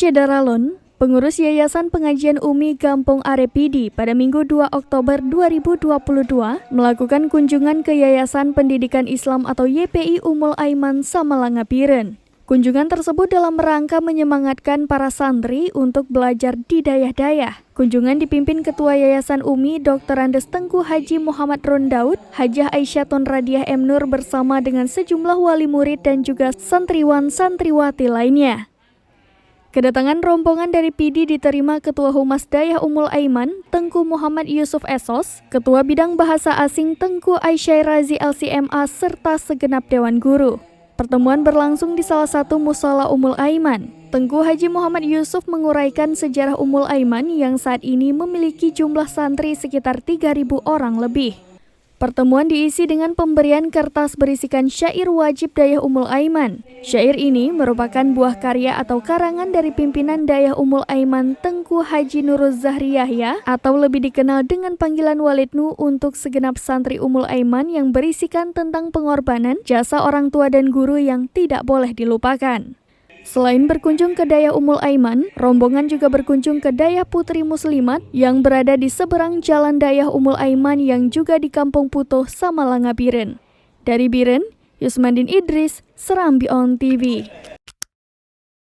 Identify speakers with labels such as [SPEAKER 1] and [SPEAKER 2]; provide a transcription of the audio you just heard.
[SPEAKER 1] Syedaralun, pengurus Yayasan Pengajian Umi Gampong Arepidi pada Minggu 2 Oktober 2022 melakukan kunjungan ke Yayasan Pendidikan Islam atau YPI Ummul Aiman Samalanga Biren. Kunjungan tersebut dalam rangka menyemangatkan para santri untuk belajar di dayah-dayah. Kunjungan dipimpin Ketua Yayasan Umi Dr. Andes Tengku Haji Muhammad Rondaud, Hajah Aisyatun Radiah M. Nur bersama dengan sejumlah wali murid dan juga santriwan-santriwati lainnya. Kedatangan rombongan dari PD diterima Ketua Humas Dayah Ummul Aiman, Tengku Muhammad Yusuf Esos, Ketua Bidang Bahasa Asing Tengku Aisyah Razi LCMA, serta segenap Dewan Guru. Pertemuan berlangsung di salah satu musala Ummul Aiman. Tengku Haji Muhammad Yusuf menguraikan sejarah Ummul Aiman yang saat ini memiliki jumlah santri sekitar 3.000 orang lebih. Pertemuan diisi dengan pemberian kertas berisikan syair wajib Dayah Ummul Aiman. Syair ini merupakan buah karya atau karangan dari pimpinan Dayah Ummul Aiman Tengku Haji Nuruz Zahri Yahya atau lebih dikenal dengan panggilan Walidnu untuk segenap santri Ummul Aiman yang berisikan tentang pengorbanan jasa orang tua dan guru yang tidak boleh dilupakan. Selain berkunjung ke Dayah Ummul Aiman, rombongan juga berkunjung ke Dayah Putri Muslimat yang berada di seberang jalan Dayah Ummul Aiman yang juga di Kampung Putuh, Samalanga Biren. Dari Biren, Yusmandin Idris, Serambi On TV.